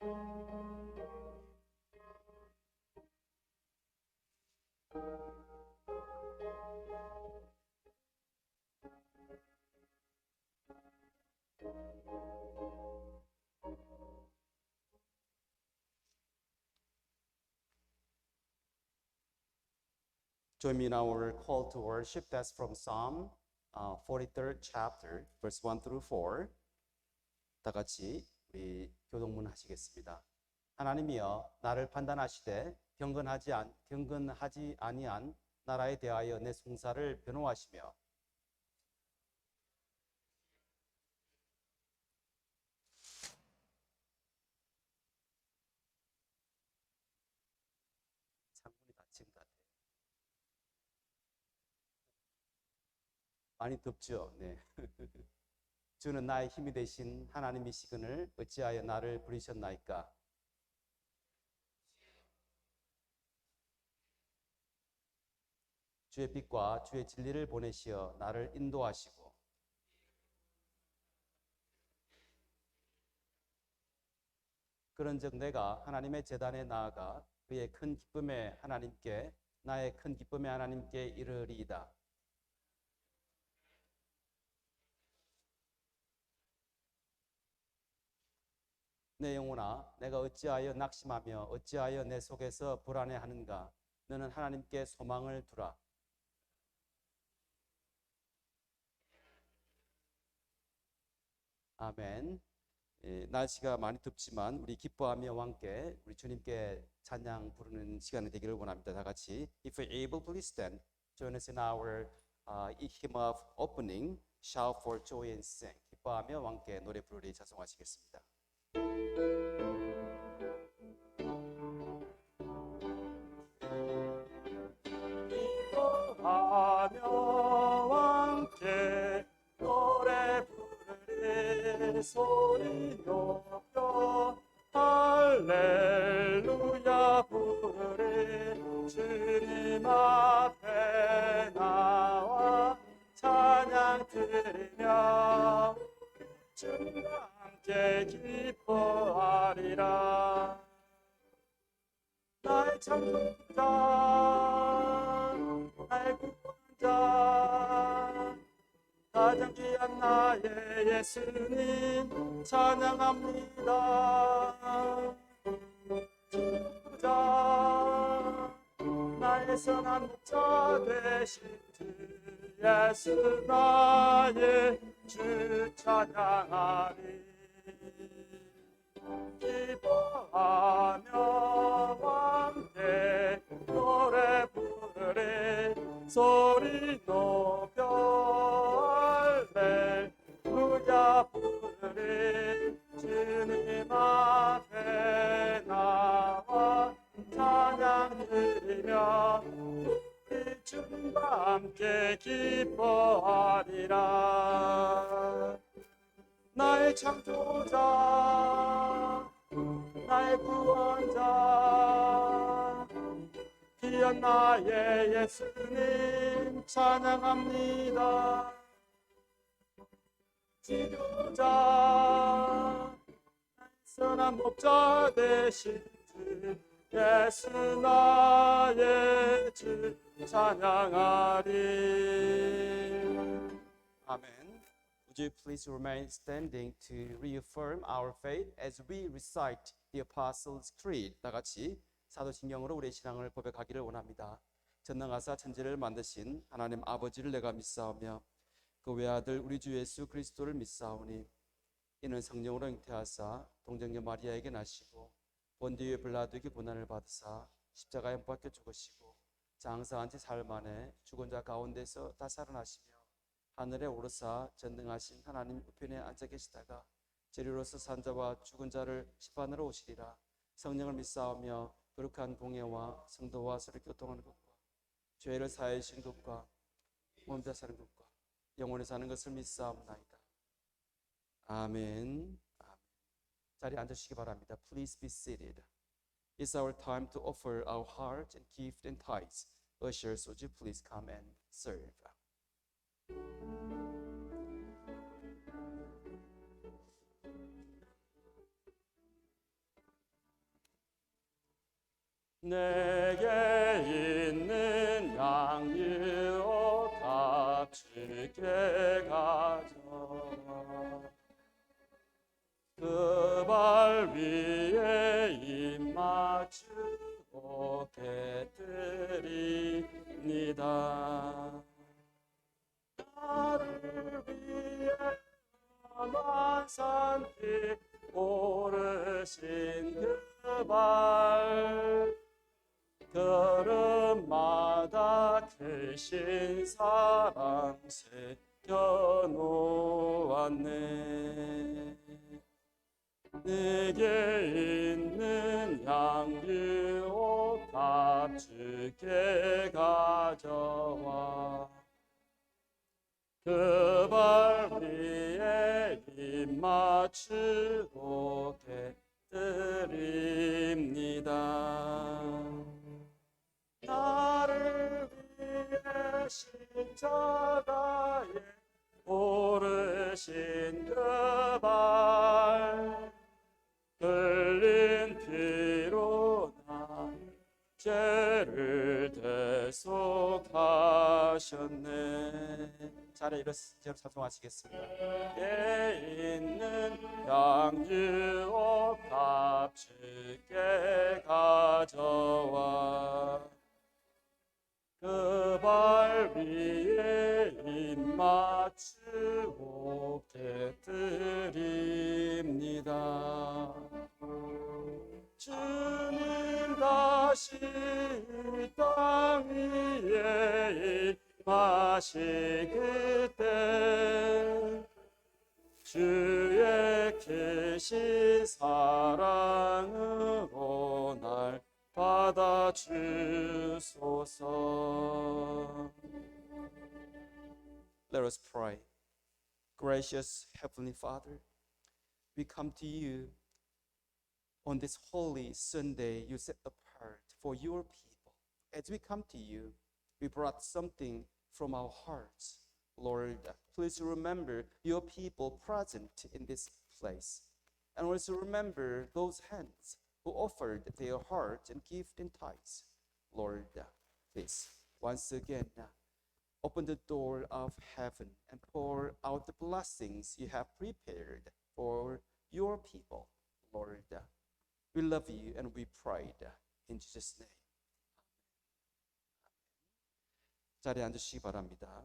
Join me in our call to worship. That's from Psalm 43rd chapter, verse 1 through 4. 다 같이 우리 교동문 하시겠습니다. 하나님이여 나를 판단하시되 경건하지 아니한 나라에 대하여 내 송사를 변호하시며 창문이 닫힌 것 같아요. 많이 덥죠? 네. 주는 나의 힘이 되신 하나님이시거늘 어찌하여 나를 부리셨나이까? 주의 빛과 주의 진리를 보내시어 나를 인도하시고 그런즉 내가 하나님의 제단에 나아가 나의 큰 기쁨의 하나님께 이르리이다. 내 영혼아 내가 어찌하여 낙심하며 어찌하여 내 속에서 불안해하는가? 너는 하나님께 소망을 두라. 아멘. 날씨가 많이 덥지만 우리 기뻐하며 함께 우리 주님께 찬양 부르는 시간이 되기를 원합니다. 다 같이 If you're able, please stand. Join us in our hymn of opening, Shout for joy and sing. 기뻐하며 함께 노래 부르리 자송하시겠습니다. 기뻐하며 함께 노래 부르리 소리 높여 할렐루야 부르리 주님 앞에 나와 찬양 드리며 주님과 함께 기뻐하리라. 나의 창조자 나의 구원자 가장 귀한 나의 예수님 찬양합니다. 지도자 나의 선한 목자 되신 주 예수 나의 주 찬양하리. 기뻐하며 함께 노래 부르리 소리 높여 할렐루야 부르리 주님 앞에 나와 찬양 드리며 우리 주님과 함께 기뻐하리라. 나의 창조자 나의 구원자 귀한 나의 예수님 찬양합니다. 지도자 선한 목자 되신 주 예수 나의 주 찬양하리. 아멘. Would you please remain standing to reaffirm our faith as we recite the Apostles' Creed? 다 같이 사도신경으로 우리의 신앙을 고백하기를 원합니다. 전능하사 천지를 만드신 하나님 아버지를 내가 믿사오며 그 외아들 우리 주 예수 그리스도를 믿사오니 이는 성령으로 잉태하사 동정녀 마리아에게 나시고 본디의 빌라도에게 고난을 받으사 십자가에 못 박혀 죽으시고 장사한 지 사흘 만에 죽은 자 가운데서 다 살아나시며 하늘에 오르사 전능하신 하나님 우편에 앉아 계시다가 재료로서 산자와 죽은 자를 심판하러 오시리라. 성령을 믿사오며 거룩한 공예와 성도와 서로 교통하는 것과 죄를 사하여 주신 것과 몸자 사는 것과 영원히 사는 것을 믿사옵나이다. 아멘. 자리에 앉으시기 바랍니다. Please be seated. It's our time to offer our heart and gift and tithes. Ushers, would you please come and serve? 내게 있는 양육 값지게 가져와 그 발 위에 입 맞추고 깨뜨립니다. 나를 위해 험한 산길 오르신 그 발 걸음마다 크신 사랑 새겨놓았네. 내게 있는 양육옷 값주게 가져와 그 발 위에 입 맞추고 깨뜨립니다. 나를 위해 십자가에 오르신 그 발 흘린 피로 나 죄를 대속하셨네. 자리에 일어서 찬송하시겠습니다. 내 있는 양주옷 값주게 가져와 그 발 위에 입 맞추고 깨뜨립니다. 주님 다시 땅 위에 임하시 그때 주의 크신 사랑으로 날 받아주소서. Let us pray. Gracious Heavenly Father, we come to you on this holy Sunday you set apart for your people. As we come to you, we brought something from our hearts. Lord, please remember your people present in this place. And also remember those hands who offered their heart and gift and tithes. Lord, please, once again, open the door of heaven and pour out the blessings you have prepared for your people. Lord, we love you and we pray in Jesus' name. 자리에 앉으시기 바랍니다.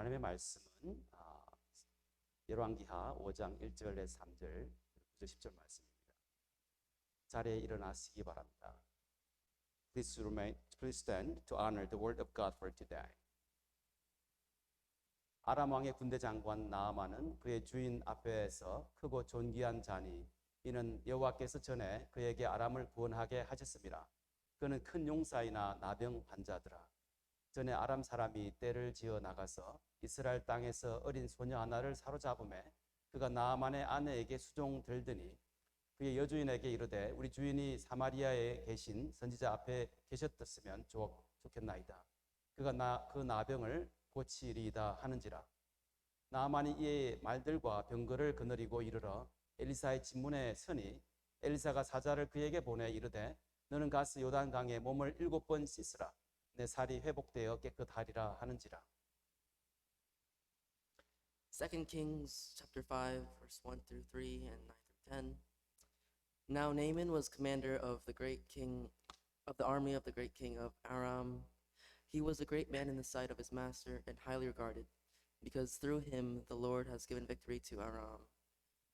하나님의 말씀은 열왕기하 5장 1절에서 3절, 9절, 10절 말씀입니다. 자리에 일어나시기 바랍니다. Please stand to honor the word of God for today. 아람 왕의 군대 장관 나아만은 그의 주인 앞에서 크고 존귀한 자니 이는 여호와께서 전에 그에게 아람을 구원하게 하셨습니다. 그는 큰 용사이나 나병 환자더라. 전에 아람 사람이 떼를 지어 나가서 이스라엘 땅에서 어린 소녀 하나를 사로잡음에 그가 나아만의 아내에게 수종들더니 그의 여주인에게 이르되 우리 주인이 사마리아에 계신 선지자 앞에 계셨었으면 좋겠나이다. 그가 그 나병을 고치리이다 하는지라. 나아만이 이의 말들과 병거를 거느리고 이르러 엘리사의 집문에 서니 엘리사가 사자를 그에게 보내 이르되 너는 가서 요단강에 몸을 7번 씻으라. 내 살이 회복되어 깨끗하리라 하는지라. 2 Kings chapter 5 verse 1 through 3 and 9 through 10. Now Naaman was commander of the army of the great king of Aram. He was a great man in the sight of his master and highly regarded, because through him the Lord has given victory to Aram.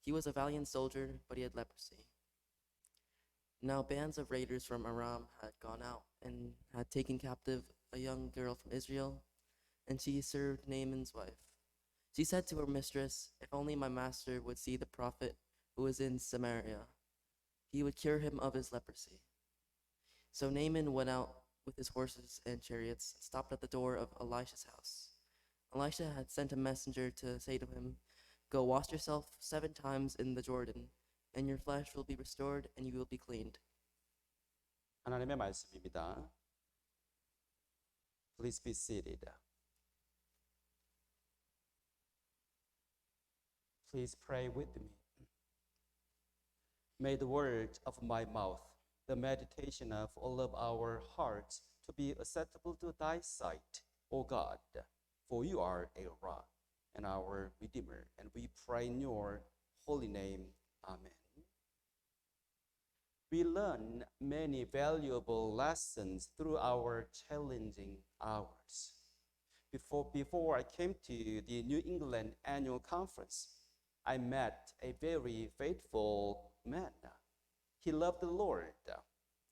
He was a valiant soldier, but he had leprosy. Now bands of raiders from Aram had gone out and had taken captive a young girl from Israel, and she served Naaman's wife. She said to her mistress, "If only my master would see the prophet who is in Samaria, he would cure him of his leprosy." So Naaman went out with his horses and chariots and stopped at the door of Elisha's house. Elisha had sent a messenger to say to him, "Go wash yourself 7 times in the Jordan, and your flesh will be restored and you will be cleaned." 하나님의 말씀입니다. Please be seated. Please pray with me. May the word of my mouth, the meditation of all of our hearts, to be acceptable to thy sight, O God, for you are a rock and our Redeemer, and we pray in your holy name. Amen. We learn many valuable lessons through our challenging hours. Before I came to the New England Annual Conference, I met a very faithful man. He loved the Lord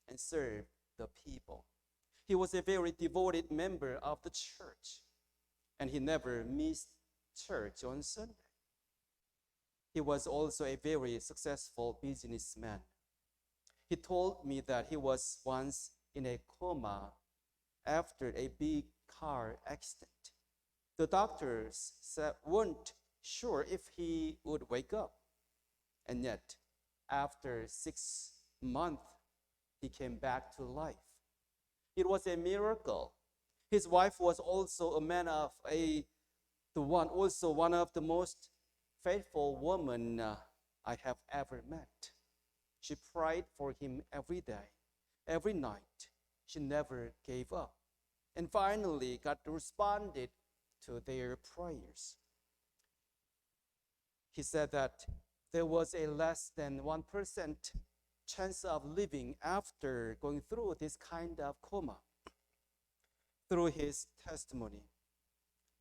and served the people. He was a very devoted member of the church, and he never missed church on Sunday. He was also a very successful businessman. He told me that he was once in a coma after a big car accident. The doctors weren't sure if he would wake up. And yet, after 6 months, he came back to life. It was a miracle. His wife was also one of the most faithful women I have ever met. She prayed for him every day, every night. She never gave up. And finally, God responded to their prayers. He said that there was a less than 1% chance of living after going through this kind of coma. Through his testimony,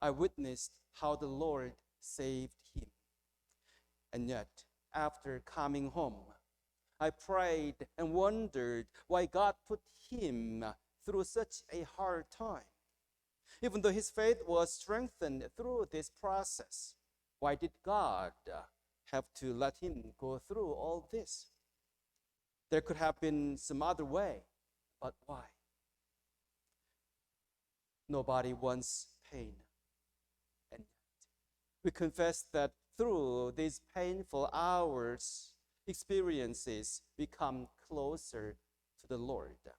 I witnessed how the Lord saved him. And yet, after coming home, I prayed and wondered why God put him through such a hard time. Even though his faith was strengthened through this process, why did God have to let him go through all this? There could have been some other way, but why? Nobody wants pain. And yet, we confess that through these painful hours, experiences become closer to the Lord.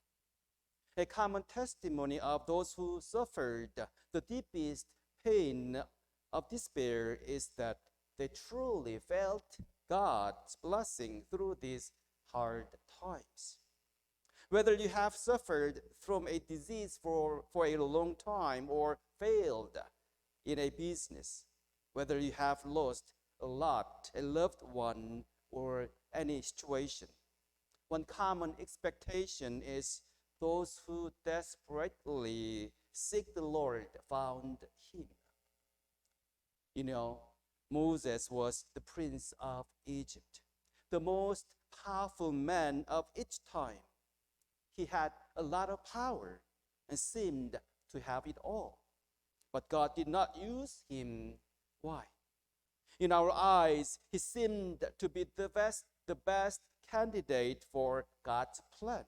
A common testimony of those who suffered the deepest pain of despair is that they truly felt God's blessing through these hard times. Whether you have suffered from a disease for a long time or failed in a business, whether you have lost a loved one, or any situation, one common expectation is those who desperately seek the Lord found him. You know, Moses was the prince of Egypt, the most powerful man of each time. He had a lot of power and seemed to have it all. But God did not use him. Why? In our eyes, he seemed to be the best candidate for God's plan.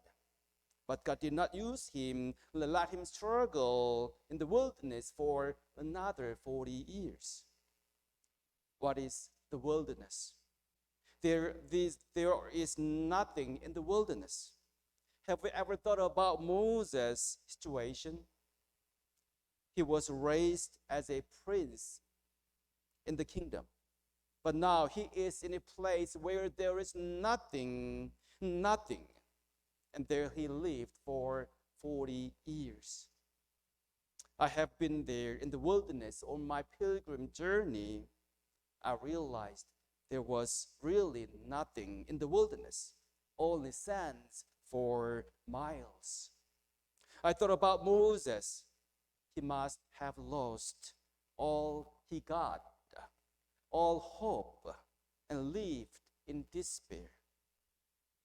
But God did not use him, let him struggle in the wilderness for another 40 years. What is the wilderness? There is nothing in the wilderness. Have we ever thought about Moses' situation? He was raised as a prince in the kingdom. But now he is in a place where there is nothing. And there he lived for 40 years. I have been there in the wilderness on my pilgrim journey. I realized there was really nothing in the wilderness, only sands for miles. I thought about Moses. He must have lost all he got, all hope, and lived in despair.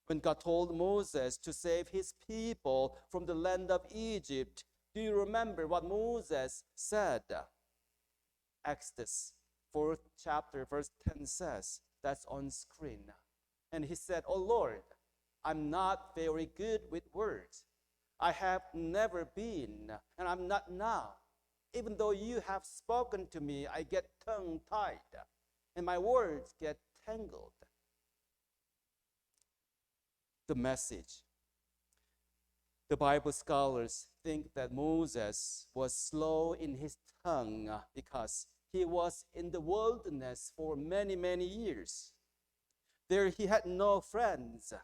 When God told Moses to save his people from the land of Egypt, do you remember what Moses said? Exodus 4th chapter, verse 10 says, that's on screen. And he said, "Oh Lord, I'm not very good with words. I have never been, and I'm not now. Even though you have spoken to me, I get tongue-tied, and my words get tangled." The message. The Bible scholars think that Moses was slow in his tongue because he was in the wilderness for many, many years. There he had no friends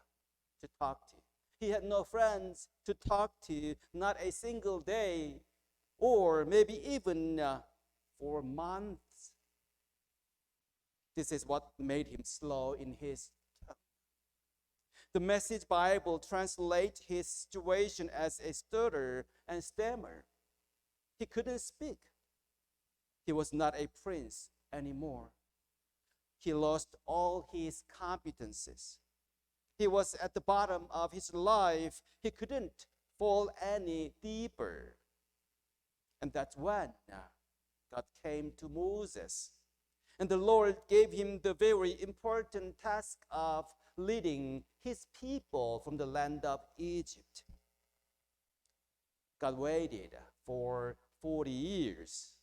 to talk to. He had no friends to talk to, not a single day, or maybe even for months. This is what made him slow in his tongue. The Message Bible translates his situation as a stutter and stammer. He couldn't speak. He was not a prince anymore. He lost all his competencies. He was at the bottom of his life. He couldn't fall any deeper. And that's when God came to Moses. And the Lord gave him the very important task of leading his people from the land of Egypt. God waited for 40 years.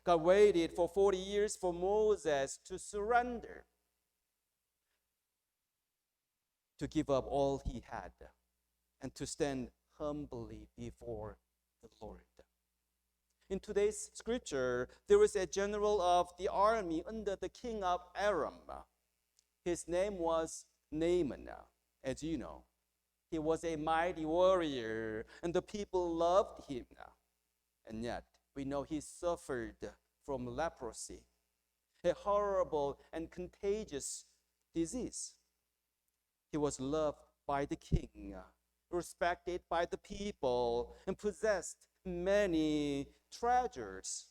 God waited for 40 years for Moses to surrender, to give up all he had, and to stand humbly before the Lord. In today's scripture, there is a general of the army under the king of Aram. His name was Naaman, as you know. He was a mighty warrior, and the people loved him. And yet, we know he suffered from leprosy, a horrible and contagious disease. He was loved by the king, respected by the people, and possessed many treasures,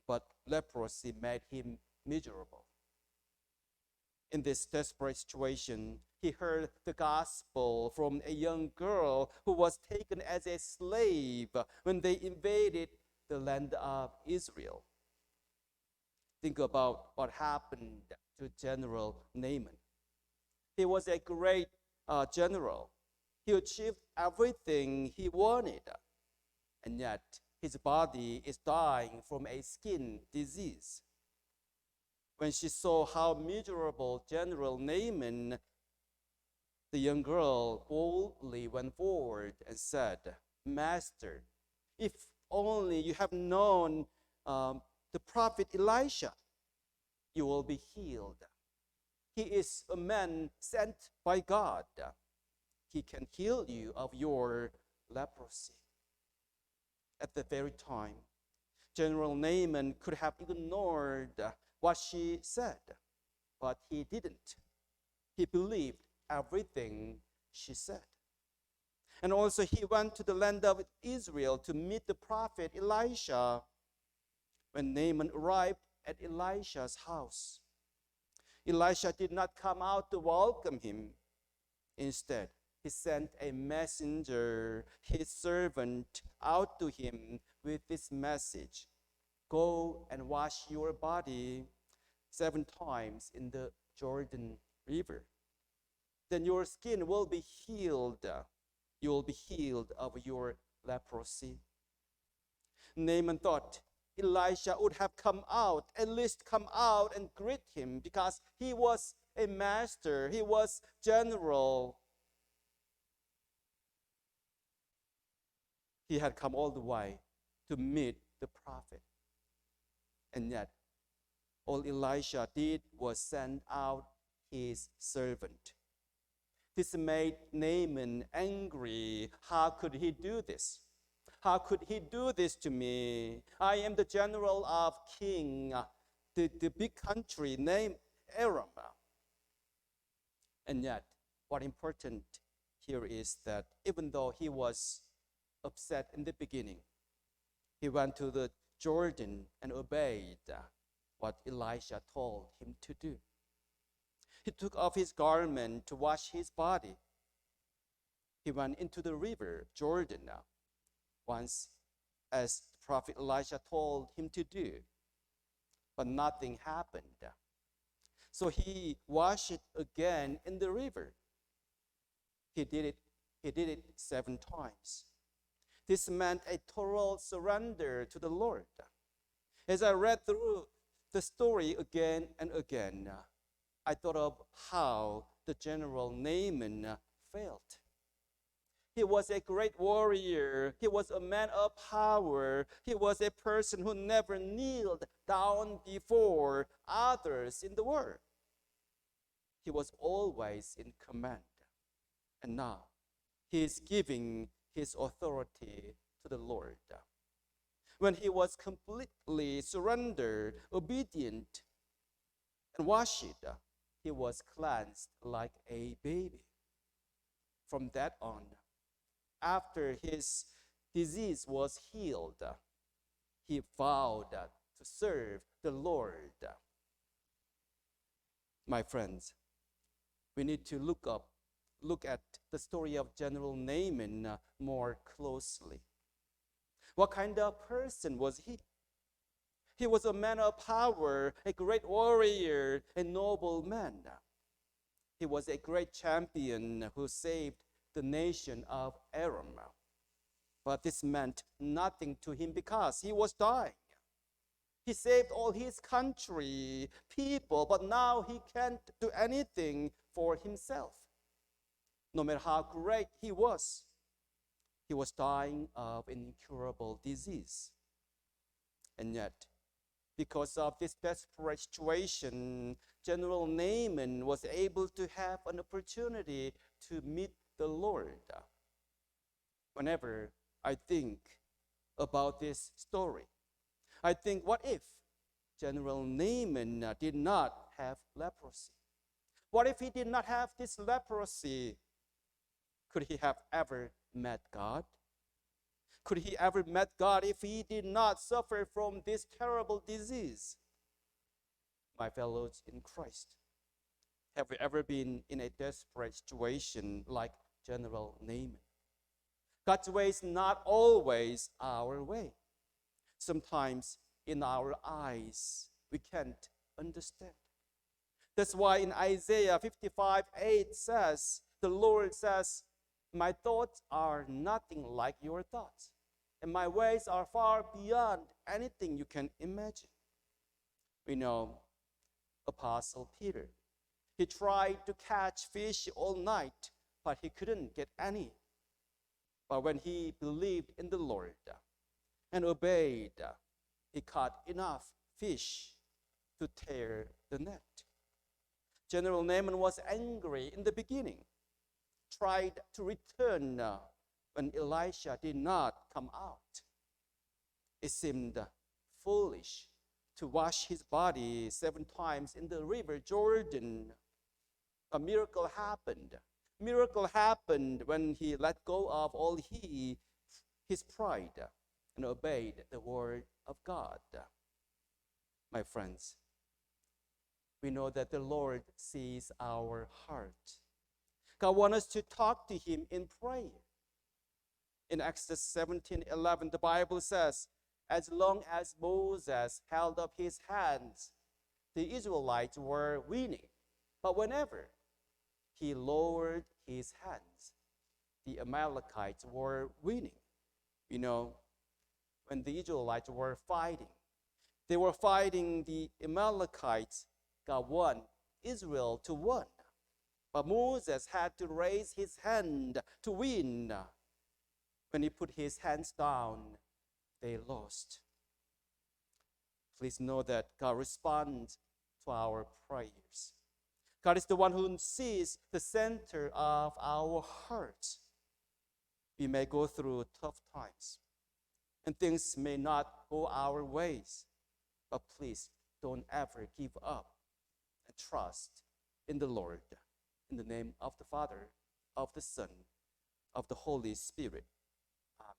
but leprosy made him miserable. In this desperate situation, he heard the gospel from a young girl who was taken as a slave when they invaded the land of Israel. Think about what happened to General Naaman. He was a great general. He achieved everything he wanted, and yet his body is dying from a skin disease. When she saw how miserable General Naaman, the young girl boldly went forward and said, "Master, if only you have known the prophet Elisha, you will be healed. He is a man sent by God. He can heal you of your leprosy." At the very time, General Naaman could have ignored what she said, but he didn't. He believed everything she said. And also he went to the land of Israel to meet the prophet Elisha. When Naaman arrived at Elisha's house. Elisha did not come out to welcome him. Instead, he sent a messenger, his servant, out to him with this message: "Go and wash your body 7 times in the Jordan River. Then your skin will be healed. You will be healed of your leprosy." Naaman thought Elisha would have come out, at least come out and greet him, because he was a master, he was general. He had come all the way to meet the prophet. And yet, all Elisha did was send out his servant. This made Naaman angry. How could he do this? How could he do this to me? I am the general of king, the big country named Aram. And yet, what important here is that even though he was upset in the beginning, he went to the Jordan and obeyed what Elisha told him to do. He took off his garment to wash his body. He went into the river Jordan once, as Prophet Elisha told him to do, but nothing happened. So he washed it again in the river. He did it 7 times. This meant a total surrender to the Lord. As I read through the story again and again, I thought of how the general Naaman felt. He was a great warrior. He was a man of power. He was a person who never kneeled down before others in the world. He was always in command. And now he is giving his authority to the Lord. When he was completely surrendered, obedient, and washed, he was cleansed like a baby. From that on, after his disease was healed, he vowed to serve the Lord. My friends, we need to look at the story of General Naaman more closely. What kind of person was he? He was a man of power, a great warrior, a noble man. He was a great champion who saved the nation of Aram. But this meant nothing to him because he was dying. He saved all his country, people, but now he can't do anything for himself. No matter how great he was dying of an incurable disease. And yet, because of this desperate situation, General Naaman was able to have an opportunity to meet the Lord. Whenever I think about this story, I think, what if General Naaman did not have leprosy? What if he did not have this leprosy? Could he have ever met God? Could he ever met God if he did not suffer from this terrible disease? My fellows in Christ, have we ever been in a desperate situation like General Naaman? God's way is not always our way. Sometimes in our eyes, we can't understand. That's why in Isaiah 55:8 says, the Lord says, "My thoughts are nothing like your thoughts, and my ways are far beyond anything you can imagine." We know Apostle Peter. He tried to catch fish all night, but he couldn't get any. But when he believed in the Lord and obeyed, he caught enough fish to tear the net. General Naaman was angry in the beginning, tried to return when Elisha did not come out. It seemed foolish to wash his body 7 times in the river Jordan. A miracle happened. Miracle happened when he let go of all his pride and obeyed the word of God. my friends, we know that the Lord sees our heart. God wants us to talk to Him in prayer. In Exodus 17:11, the Bible says, as long as Moses held up his hands, the Israelites were winning. But whenever he lowered his hands, the Amalekites were winning. You know, when the Israelites were fighting, they were fighting the Amalekites. God won, Israel to win. But Moses had to raise his hand to win. When he put his hands down, they lost. Please know that God responds to our prayers. God is the one who sees the center of our hearts. We may go through tough times, and things may not go our ways, but please don't ever give up and trust in the Lord. In the name of the Father, of the Son, of the Holy Spirit. 아멘.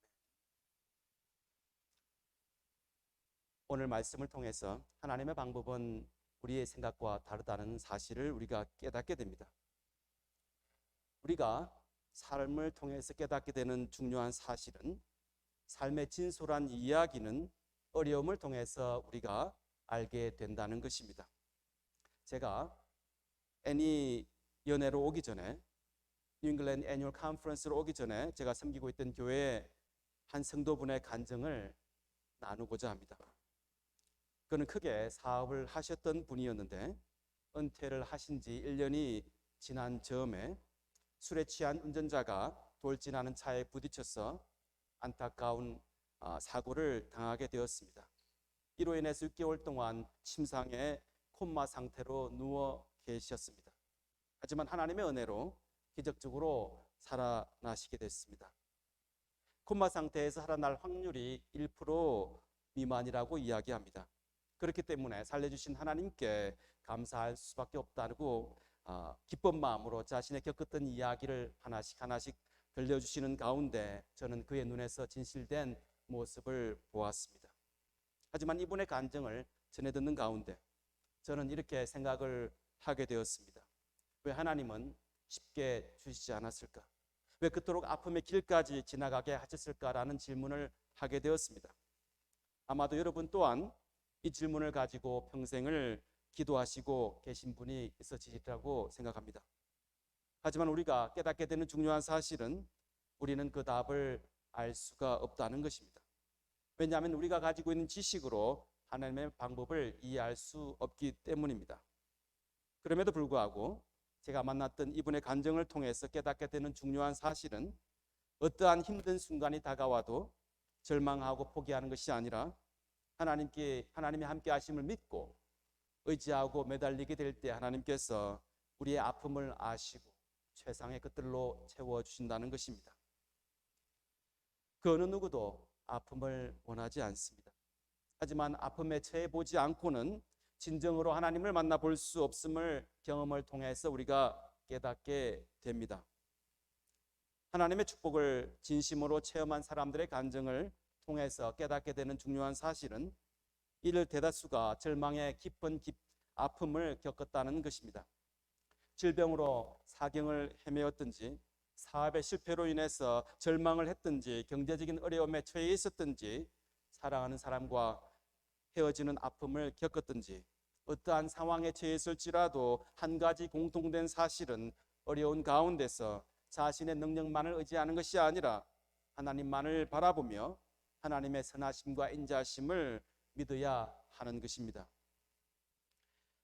오늘 말씀을 통해서 하나님의 방법은 우리의 생각과 다르다는 사실을 우리가 깨닫게 됩니다. 우리가 삶을 통해서 깨닫게 되는 중요한 사실은 삶의 진솔한 이야기는 어려움을 통해서 우리가 알게 된다는 것입니다. 제가 애니 연회로 오기 전에, 뉴잉글랜드 애뉴얼 컨퍼런스로 오기 전에 제가 섬기고 있던 교회의 한 성도분의 간증을 나누고자 합니다. 그는 크게 사업을 하셨던 분이었는데 은퇴를 하신 지 1년이 지난 즈음에 술에 취한 운전자가 돌진하는 차에 부딪혀서 안타까운 사고를 당하게 되었습니다. 이로 인해서 6개월 동안 침상에 콤마 상태로 누워 계셨습니다. 하지만 하나님의 은혜로 기적적으로 살아나시게 됐습니다. 콤마 상태에서 살아날 확률이 1% 미만이라고 이야기합니다. 그렇기 때문에 살려주신 하나님께 감사할 수밖에 없다고 기쁜 마음으로 자신의 겪었던 이야기를 하나씩 들려주시는 가운데 저는 그의 눈에서 진실된 모습을 보았습니다. 하지만 이분의 간증을 전해 듣는 가운데 저는 이렇게 생각을 하게 되었습니다. 왜 하나님은 쉽게 주시지 않았을까? 왜 그토록 아픔의 길까지 지나가게 하셨을까라는 질문을 하게 되었습니다. 아마도 여러분 또한 이 질문을 가지고 평생을 기도하시고 계신 분이 있으시리라고 생각합니다. 하지만 우리가 깨닫게 되는 중요한 사실은 우리는 그 답을 알 수가 없다는 것입니다. 왜냐하면 우리가 가지고 있는 지식으로 하나님의 방법을 이해할 수 없기 때문입니다. 그럼에도 불구하고 제가 만났던 이분의 간증을 통해서 깨닫게 되는 중요한 사실은 어떠한 힘든 순간이 다가와도 절망하고 포기하는 것이 아니라 하나님이 함께 하심을 믿고 의지하고 매달리게 될 때 하나님께서 우리의 아픔을 아시고 최상의 것들로 채워주신다는 것입니다. 그 어느 누구도 아픔을 원하지 않습니다. 하지만 아픔에 처해 보지 않고는 진정으로 하나님을 만나볼 수 없음을 경험을 통해서 우리가 깨닫게 됩니다. 하나님의 축복을 진심으로 체험한 사람들의 간증을 통해서 깨닫게 되는 중요한 사실은 이들 대다수가 절망의 깊은 아픔을 겪었다는 것입니다. 질병으로 사경을 헤매었든지 사업의 실패로 인해서 절망을 했든지 경제적인 어려움에 처해 있었든지 사랑하는 사람과 헤어지는 아픔을 겪었든지 어떠한 상황에 처했을지라도 한 가지 공통된 사실은 어려운 가운데서 자신의 능력만을 의지하는 것이 아니라 하나님만을 바라보며 하나님의 선하심과 인자하심을 믿어야 하는 것입니다.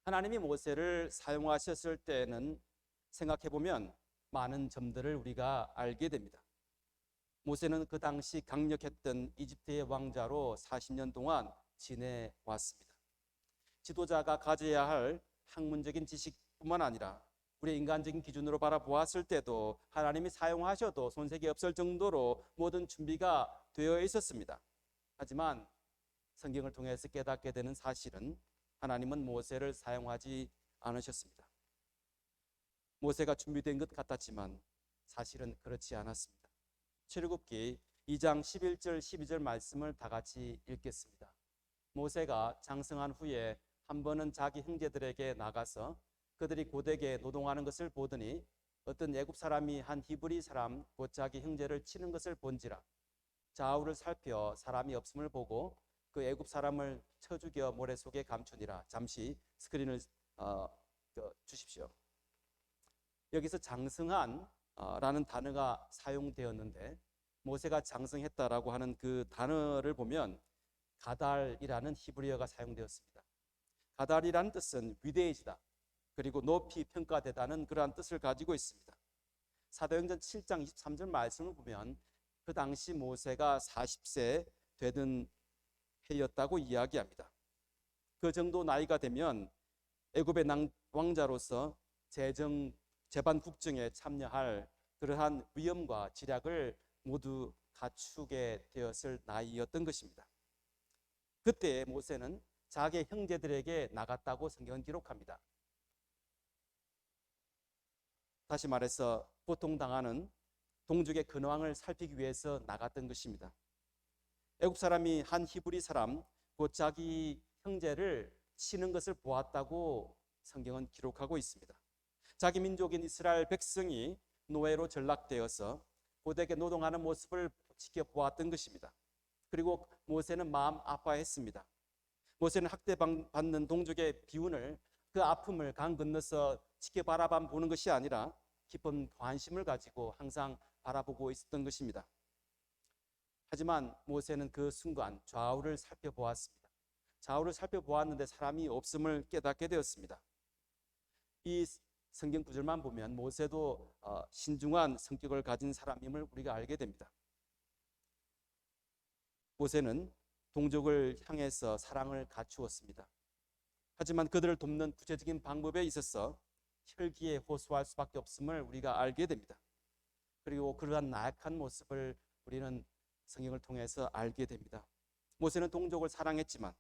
하나님이 모세를 사용하셨을 때는 생각해보면 많은 점들을 우리가 알게 됩니다. 모세는 그 당시 강력했던 이집트의 왕자로 40년 동안 지내왔습니다. 지도자가 가져야 할 학문적인 지식뿐만 아니라 우리의 인간적인 기준으로 바라보았을 때도 하나님이 사용하셔도 손색이 없을 정도로 모든 준비가 되어 있었습니다. 하지만 성경을 통해서 깨닫게 되는 사실은 하나님은 모세를 사용하지 않으셨습니다. 모세가 준비된 것 같았지만 사실은 그렇지 않았습니다. 출애굽기 2장 11절 12절 말씀을 다 같이 읽겠습니다. 모세가 장성한 후에 한 번은 자기 형제들에게 나가서 그들이 고되게 노동하는 것을 보더니 어떤 애굽 사람이 한 히브리 사람 곧 자기 형제를 치는 것을 본지라 좌우를 살펴 사람이 없음을 보고 그 애굽 사람을 쳐 죽여 모래 속에 감추니라. 잠시 스크린을 주십시오. 여기서 장성한 라는 단어가 사용되었는데 모세가 장성했다라고 하는 그 단어를 보면 가달이라는 히브리어가 사용되었습니다. 가달이라는 뜻은 위대해지다 그리고 높이 평가되다는 그러한 뜻을 가지고 있습니다. 사도행전 7장 23절 말씀을 보면 그 당시 모세가 40세 되던 해였다고 이야기합니다. 그 정도 나이가 되면 애굽의 왕자로서 재반 국정에 참여할 그러한 위엄과 지략을 모두 갖추게 되었을 나이였던 것입니다. 그때 모세는 자기 형제들에게 나갔다고 성경은 기록합니다. 다시 말해서 고통당하는 동족의 근황을 살피기 위해서 나갔던 것입니다. 애굽 사람이 한 히브리 사람 곧 자기 형제를 치는 것을 보았다고 성경은 기록하고 있습니다. 자기 민족인 이스라엘 백성이 노예로 전락되어서 고되게 노동하는 모습을 지켜보았던 것입니다. 그리고 모세는 마음 아파했습니다. 모세는 학대받는 동족의 비운을 그 아픔을 강 건너서 지켜바라만 보는 것이 아니라 깊은 관심을 가지고 항상 바라보고 있었던 것입니다. 하지만 모세는 그 순간 좌우를 살펴보았습니다. 좌우를 살펴보았는데 사람이 없음을 깨닫게 되었습니다. 이 성경 구절만 보면 모세도 신중한 성격을 가진 사람임을 우리가 알게 됩니다. 모세는 동족을 향해서 사랑을 갖추었습니다. 하지만 그들을 돕는 구체적인 방법에 있어서 혈기에 호소할 수밖에 없음을 우리가 알게 됩니다. 그리고 그러한 나약한 모습을 우리는 성경을 통해서 알게 됩니다. 모세는 동족을 사랑했지만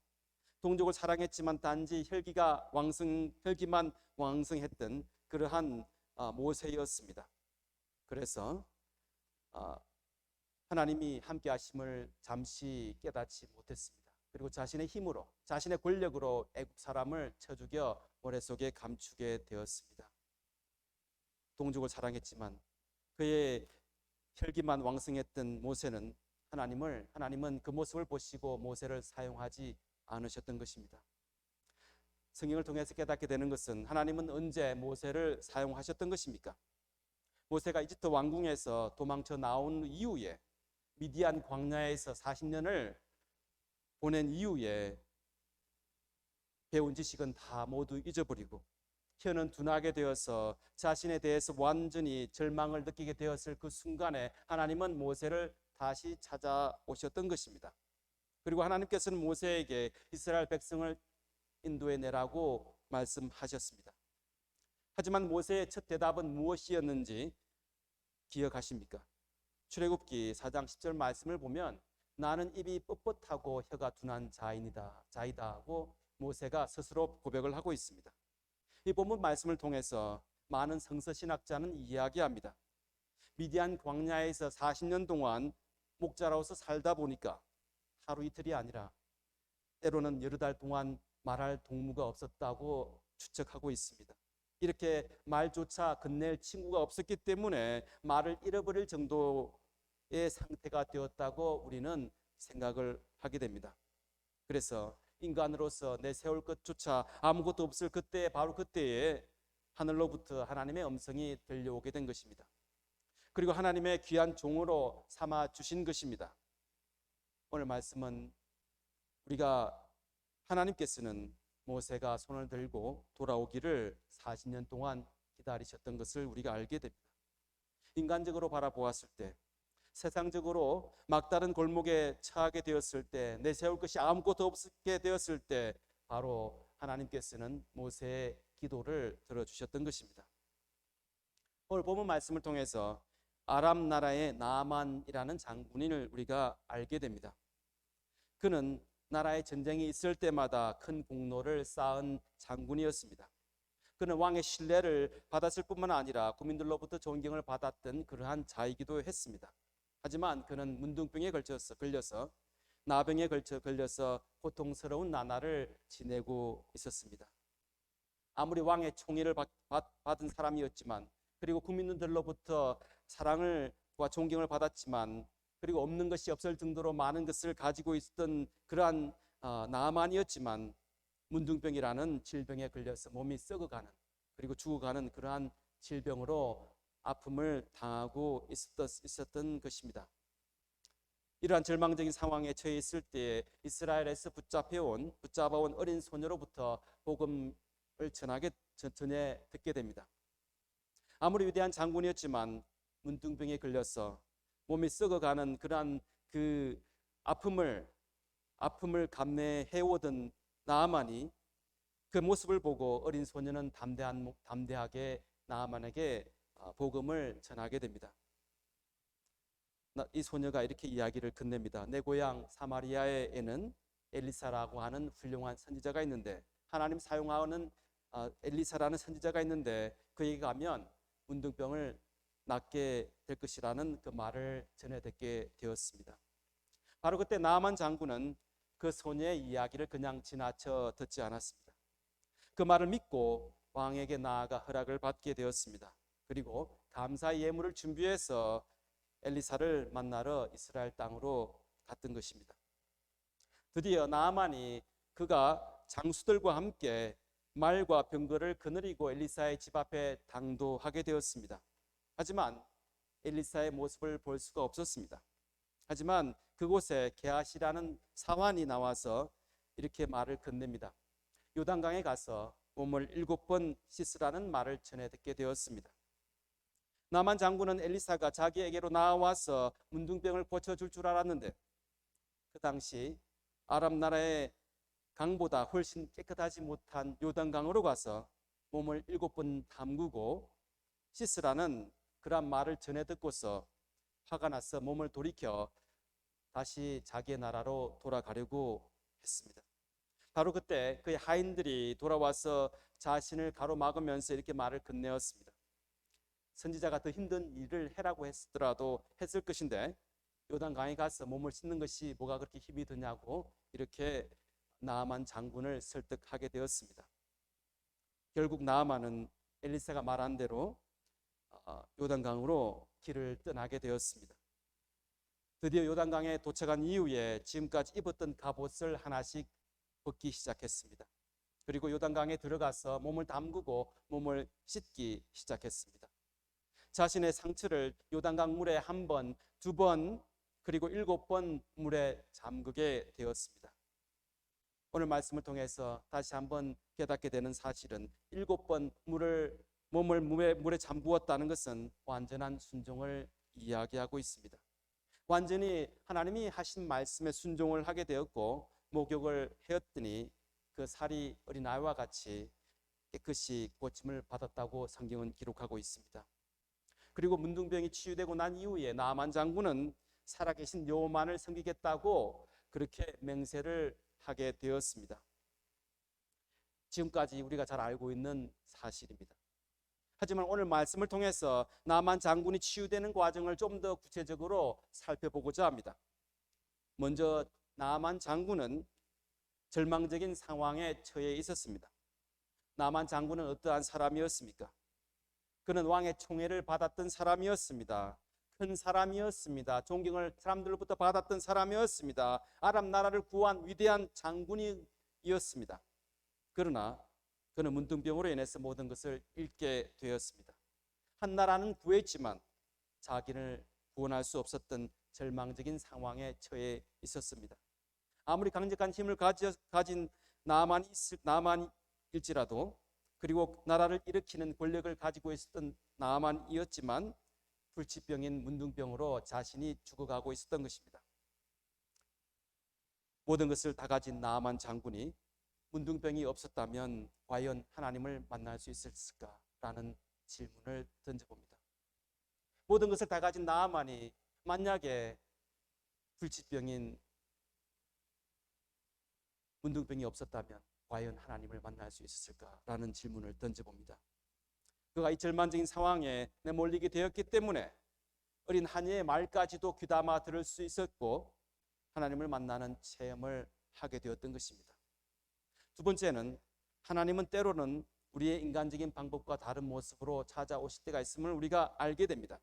단지 혈기만 왕성했던 그러한 모세였습니다. 그래서 하나님이 함께 하심을 잠시 깨닫지 못했습니다. 그리고 자신의 힘으로, 자신의 권력으로 애굽 사람을 쳐 죽여 모래 속에 감추게 되었습니다. 동족을 사랑했지만 그의 혈기만 왕성했던 모세는 하나님은 그 모습을 보시고 모세를 사용하지 않으셨던 것입니다. 성경을 통해서 깨닫게 되는 것은 하나님은 언제 모세를 사용하셨던 것입니까? 모세가 이집트 왕궁에서 도망쳐 나온 이후에 미디안 광야에서 40년을 보낸 이후에 배운 지식은 다 모두 잊어버리고 혀는 둔하게 되어서 자신에 대해서 완전히 절망을 느끼게 되었을 그 순간에 하나님은 모세를 다시 찾아오셨던 것입니다. 그리고 하나님께서는 모세에게 이스라엘 백성을 인도해 내라고 말씀하셨습니다. 하지만 모세의 첫 대답은 무엇이었는지 기억하십니까? 출애굽기 4장 10절 말씀을 보면 나는 입이 뻣뻣하고 혀가 둔한 자이다 하고 모세가 스스로 고백을 하고 있습니다. 이 본문 말씀을 통해서 많은 성서신학자는 이야기합니다. 미디안 광야에서 40년 동안 목자로서 살다 보니까 하루 이틀이 아니라 때로는 여러 달 동안 말할 동무가 없었다고 추측하고 있습니다. 이렇게 말조차 건넬 친구가 없었기 때문에 말을 잃어버릴 정도의 상태가 되었다고 우리는 생각을 하게 됩니다. 그래서 인간으로서 내세울 것조차 아무것도 없을 그때, 바로 그때에 하늘로부터 하나님의 음성이 들려오게 된 것입니다. 그리고 하나님의 귀한 종으로 삼아 주신 것입니다. 오늘 말씀은 하나님께서는 모세가 손을 들고 돌아오기를 40년 동안 기다리셨던 것을 우리가 알게 됩니다. 인간적으로 바라보았을 때, 세상적으로 막다른 골목에 처하게 되었을 때, 내세울 것이 아무것도 없게 되었을 때 바로 하나님께서는 모세의 기도를 들어주셨던 것입니다. 오늘 본문 말씀을 통해서 아람 나라의 나아만이라는 장군인을 우리가 알게 됩니다. 그는 나라에 전쟁이 있을 때마다 큰 공로를 쌓은 장군이었습니다. 그는 왕의 신뢰를 받았을 뿐만 아니라 국민들로부터 존경을 받았던 그러한 자이기도 했습니다. 하지만 그는 문둥병에 걸려서 나병에 걸려서 고통스러운 나날을 지내고 있었습니다. 아무리 왕의 총애를 받은 사람이었지만, 그리고 국민들로부터 사랑과 존경을 받았지만, 그리고 없는 것이 없을 정도로 많은 것을 가지고 있었던 그러한 나아만이었지만, 문둥병이라는 질병에 걸려서 몸이 썩어가는, 그리고 죽어가는 그러한 질병으로 아픔을 당하고 있었던 것입니다. 이러한 절망적인 상황에 처해 있을 때에 이스라엘에서 붙잡아온 어린 소녀로부터 복음을 전해 듣게 됩니다. 아무리 위대한 장군이었지만 문둥병에 걸려서 몸이 썩어가는 그러한 그 아픔을 감내해오던 나아만이 그 모습을 보고 어린 소녀는 담대하게 나아만에게 복음을 전하게 됩니다. 이 소녀가 이렇게 이야기를 건넵니다. 내 고향 사마리아에는 엘리사라고 하는 훌륭한 선지자가 있는데, 하나님 사용하는 엘리사라는 선지자가 있는데, 그에게 가면 문둥병을 낫게 될 것이라는 그 말을 전해 듣게 되었습니다. 바로 그때 나아만 장군은 그 소녀의 이야기를 그냥 지나쳐 듣지 않았습니다. 그 말을 믿고 왕에게 나아가 허락을 받게 되었습니다. 그리고 감사의 예물을 준비해서 엘리사를 만나러 이스라엘 땅으로 갔던 것입니다. 드디어 나아만이 그가 장수들과 함께 말과 병거를 거느리고 엘리사의 집 앞에 당도하게 되었습니다. 하지만 엘리사의 모습을 볼 수가 없었습니다. 하지만 그곳에 게하시라는 사환이 나와서 이렇게 말을 건넵니다. 요단강에 가서 몸을 7번 씻으라는 말을 전해 듣게 되었습니다. 나만 장군은 엘리사가 자기에게로 나와서 문둥병을 고쳐줄 줄 알았는데, 그 당시 아람 나라의 강보다 훨씬 깨끗하지 못한 요단강으로 가서 몸을 7번 담그고 씻으라는 그런 말을 전해 듣고서 화가 나서 몸을 돌이켜 다시 자기의 나라로 돌아가려고 했습니다. 바로 그때 그의 하인들이 돌아와서 자신을 가로막으면서 이렇게 말을 건네었습니다. 선지자가 더 힘든 일을 해라고 했더라도 했을 것인데 요단강에 가서 몸을 씻는 것이 뭐가 그렇게 힘이 드냐고 이렇게 나아만 장군을 설득하게 되었습니다. 결국 나아만은 엘리사가 말한 대로 요단강으로 길을 떠나게 되었습니다. 드디어 요단강에 도착한 이후에 지금까지 입었던 갑옷을 하나씩 벗기 시작했습니다. 그리고 요단강에 들어가서 몸을 담그고 몸을 씻기 시작했습니다. 자신의 상처를 요단강 물에 한 번, 2번, 그리고 7번 물에 잠그게 되었습니다. 오늘 말씀을 통해서 다시 한번 깨닫게 되는 사실은 7번 몸을 물에 잠그었다는 것은 완전한 순종을 이야기하고 있습니다. 완전히 하나님이 하신 말씀에 순종을 하게 되었고 목욕을 하였더니 그 살이 어린아이와 같이 깨끗이 고침을 받았다고 성경은 기록하고 있습니다. 그리고 문둥병이 치유되고 난 이후에 나아만 장군은 살아계신 여호와만을 섬기겠다고 그렇게 맹세를 하게 되었습니다. 지금까지 우리가 잘 알고 있는 사실입니다. 하지만 오늘 말씀을 통해서 나아만 장군이 치유되는 과정을 좀 더 구체적으로 살펴보고자 합니다. 먼저 나아만 장군은 절망적인 상황에 처해 있었습니다. 나아만 장군은 어떠한 사람이었습니까? 그는 왕의 총애를 받았던 사람이었습니다. 큰 사람이었습니다. 존경을 사람들로부터 받았던 사람이었습니다. 아람 나라를 구한 위대한 장군이었습니다. 그러나 그는 문둥병으로 인해서 모든 것을 잃게 되었습니다. 한 나라는 구했지만 자기를 구원할 수 없었던 절망적인 상황에 처해 있었습니다. 아무리 강력한 힘을 가진 나아만일지라도, 그리고 나라를 일으키는 권력을 가지고 있었던 나아만이었지만 불치병인 문둥병으로 자신이 죽어가고 있었던 것입니다. 모든 것을 다 가진 나아만 장군이 문둥병이 없었다면 과연 하나님을 만날 수 있었을까라는 질문을 던져봅니다. 모든 것을 다 가진 나아만이 만약에 불치병인 문둥병이 없었다면 과연 하나님을 만날 수 있었을까라는 질문을 던져봅니다. 그가 이 절망적인 상황에 내몰리게 되었기 때문에 어린 하녀의 말까지도 귀담아 들을 수 있었고, 하나님을 만나는 체험을 하게 되었던 것입니다. 두 번째는 하나님은 때로는 우리의 인간적인 방법과 다른 모습으로 찾아오실 때가 있음을 우리가 알게 됩니다.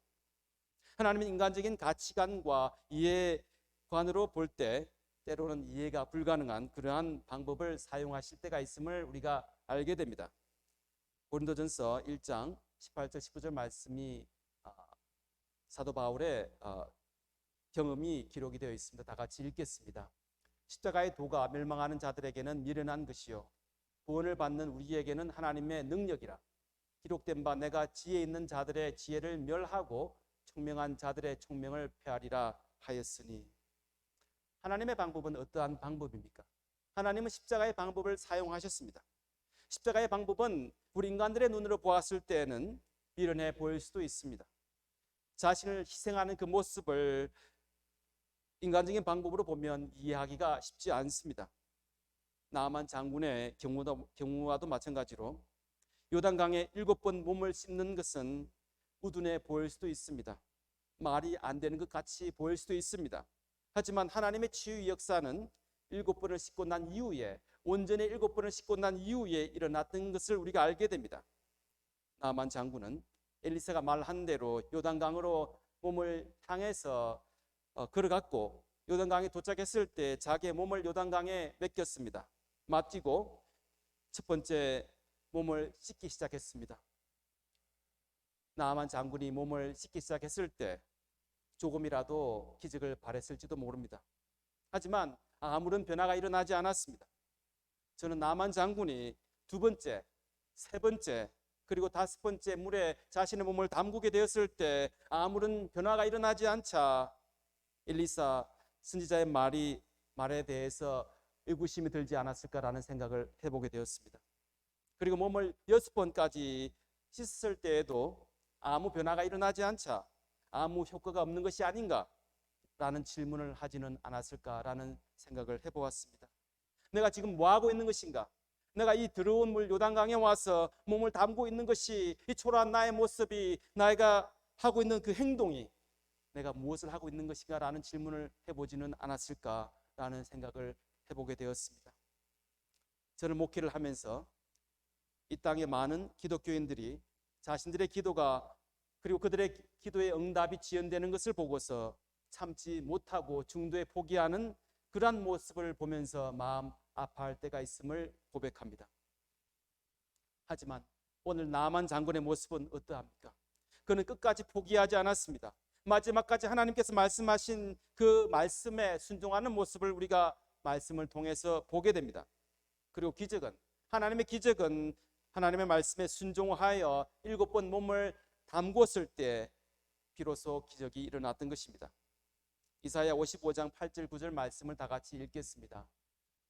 하나님은 인간적인 가치관과 이해관으로 볼 때 때로는 이해가 불가능한 그러한 방법을 사용하실 때가 있음을 우리가 알게 됩니다. 고린도전서 1장 18절 19절 말씀이 사도 바울의 경험이 기록이 되어 있습니다. 다 같이 읽겠습니다. 십자가의 도가 멸망하는 자들에게는 미련한 것이요 구원을 받는 우리에게는 하나님의 능력이라. 기록된 바 내가 지혜 있는 자들의 지혜를 멸하고 총명한 자들의 총명을 폐하리라 하였으니. 하나님의 방법은 어떠한 방법입니까? 하나님은 십자가의 방법을 사용하셨습니다. 십자가의 방법은 우리 인간들의 눈으로 보았을 때는 미련해 보일 수도 있습니다. 자신을 희생하는 그 모습을 인간적인 방법으로 보면 이해하기가 쉽지 않습니다. 나아만 장군의 경우와도 마찬가지로 요단강에 7번 몸을 씻는 것은 우둔해 보일 수도 있습니다. 말이 안 되는 것 같이 보일 수도 있습니다. 하지만 하나님의 치유 역사는 7번을 씻고 난 이후에, 온전히 7번을 씻고 난 이후에 일어났던 것을 우리가 알게 됩니다. 나아만 장군은 엘리사가 말한 대로 요단강으로 몸을 향해서 걸어갔고 요단강에 도착했을 때 자기의 몸을 요단강에 맡겼습니다. 맡기고 첫 번째 몸을 씻기 시작했습니다. 나아만 장군이 몸을 씻기 시작했을 때 조금이라도 기적을 바랬을지도 모릅니다. 하지만 아무런 변화가 일어나지 않았습니다. 저는 나아만 장군이 두 번째, 세 번째, 그리고 다섯 번째 물에 자신의 몸을 담그게 되었을 때 아무런 변화가 일어나지 않자 엘리사 선지자의 말에 대해서 의구심이 들지 않았을까라는 생각을 해보게 되었습니다. 그리고 몸을 6번까지 씻을 때에도 아무 변화가 일어나지 않자 아무 효과가 없는 것이 아닌가라는 질문을 하지는 않았을까라는 생각을 해보았습니다. 내가 지금 뭐 하고 있는 것인가? 내가 이 더러운 물 요단강에 와서 몸을 담고 있는 것이, 이 초라한 나의 모습이, 내가 하고 있는 그 행동이 내가 무엇을 하고 있는 것인가 라는 질문을 해보지는 않았을까라는 생각을 해보게 되었습니다. 저는 목회를 하면서 이 땅의 많은 기독교인들이 자신들의 기도가, 그리고 그들의 기도의 응답이 지연되는 것을 보고서 참지 못하고 중도에 포기하는 그러한 모습을 보면서 마음 아파할 때가 있음을 고백합니다. 하지만 오늘 나아만 장군의 모습은 어떠합니까? 그는 끝까지 포기하지 않았습니다. 마지막까지 하나님께서 말씀하신 그 말씀에 순종하는 모습을 우리가 말씀을 통해서 보게 됩니다. 그리고 하나님의 기적은 하나님의 말씀에 순종하여 7번 몸을 담궜을 때 비로소 기적이 일어났던 것입니다. 이사야 55장 8절 9절 말씀을 다 같이 읽겠습니다.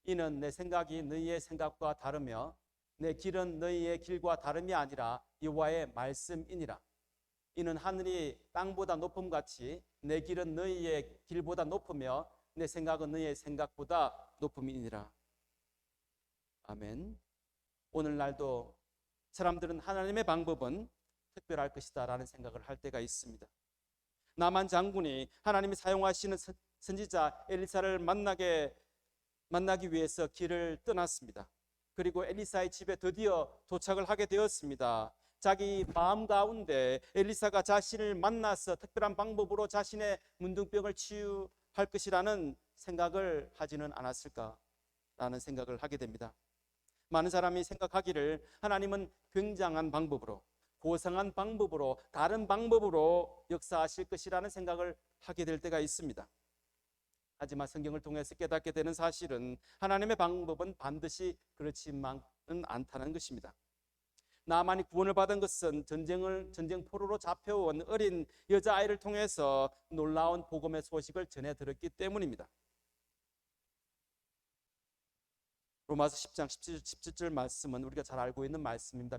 이는 내 생각이 너희의 생각과 다르며 내 길은 너희의 길과 다름이 아니라 여호와의 말씀이니라. 이는 하늘이 땅보다 높음같이 내 길은 너희의 길보다 높으며 내 생각은 너희의 생각보다 높음이니라. 아멘. 오늘날도 사람들은 하나님의 방법은 특별할 것이다 라는 생각을 할 때가 있습니다. 나만 장군이 하나님이 사용하시는 선지자 엘리사를 만나기 위해서 길을 떠났습니다. 그리고 엘리사의 집에 드디어 도착을 하게 되었습니다. 자기 마음 가운데 엘리사가 자신을 만나서 특별한 방법으로 자신의 문둥병을 치유할 것이라는 생각을 하지는 않았을까라는 생각을 하게 됩니다. 많은 사람이 생각하기를 하나님은 굉장한 방법으로, 고상한 방법으로, 다른 방법으로 역사하실 것이라는 생각을 하게 될 때가 있습니다. 하지만 성경을 통해서 깨닫게 되는 사실은 하나님의 방법은 반드시 그렇지만은 않다는 것입니다. 나만이 구원을 받은 것은 전쟁포로로 잡혀온 어린 여자아이를 통해서 놀라운 복음의 소식을 전해 들었기 때문입니다. 로마서 10장 17절 말씀은 우리가 잘 알고 있는 말씀입니다.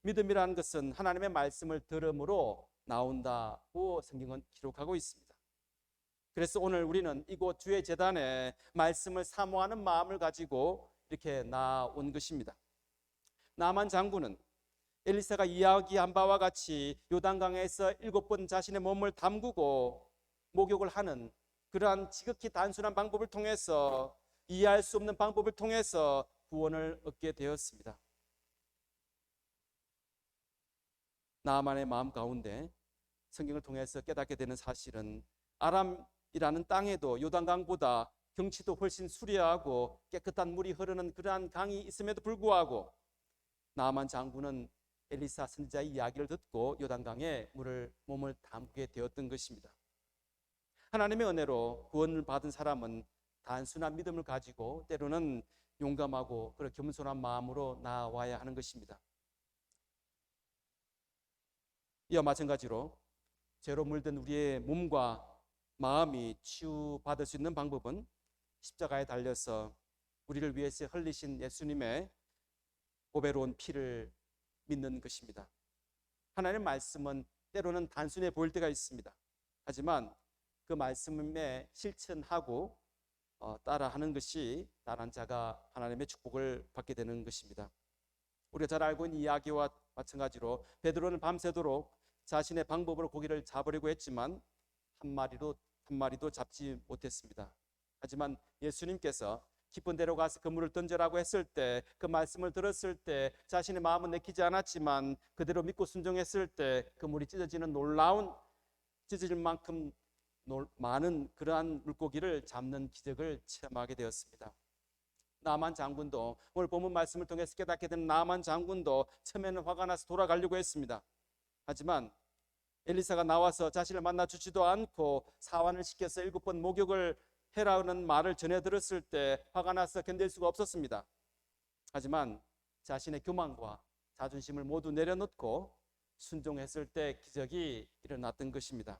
믿음이라는 것은 하나님의 말씀을 들음으로 나온다고 성경은 기록하고 있습니다. 그래서 오늘 우리는 이곳 주의 제단에 말씀을 사모하는 마음을 가지고 이렇게 나온 것입니다. 나만 장군은 엘리사가 이야기한 바와 같이 요단강에서 7번 자신의 몸을 담그고 목욕을 하는 그러한 지극히 단순한 방법을 통해서, 이해할 수 없는 방법을 통해서 구원을 얻게 되었습니다. 나만의 마음 가운데 성경을 통해서 깨닫게 되는 사실은, 아람이라는 땅에도 요단강보다 경치도 훨씬 수려하고 깨끗한 물이 흐르는 그러한 강이 있음에도 불구하고 나만 장군은 엘리사 선지자의 이야기를 듣고 요단강에 몸을 담게 되었던 것입니다. 하나님의 은혜로 구원을 받은 사람은 단순한 믿음을 가지고 때로는 용감하고 그런 겸손한 마음으로 나아와야 하는 것입니다. 이와 마찬가지로 죄로 물든 우리의 몸과 마음이 치유받을 수 있는 방법은 십자가에 달려서 우리를 위해서 흘리신 예수님의 보배로운 피를 믿는 것입니다. 하나님의 말씀은 때로는 단순해 보일 때가 있습니다. 하지만 그 말씀에 실천하고 따라하는 것이 따르는 자가 하나님의 축복을 받게 되는 것입니다. 우리가 잘 알고 있는 이야기와 마찬가지로 베드로는 밤새도록 자신의 방법으로 고기를 잡으려고 했지만 한 마리도 잡지 못했습니다. 하지만 예수님께서 깊은 데로 가서 그물을 던져라고 했을 때, 그 말씀을 들었을 때 자신의 마음은 내키지 않았지만 그대로 믿고 순종했을 때 그물이 찢어지는 찢어질 만큼 많은 그러한 물고기를 잡는 기적을 체험하게 되었습니다. 나만 장군도, 오늘 본문 말씀을 통해서 깨닫게 된 나만 장군도 처음에는 화가 나서 돌아가려고 했습니다. 하지만 엘리사가 나와서 자신을 만나 주지도 않고 사환을 시켜서 7번 목욕을 해라는 말을 전해 들었을 때 화가 나서 견딜 수가 없었습니다. 하지만 자신의 교만과 자존심을 모두 내려놓고 순종했을 때 기적이 일어났던 것입니다.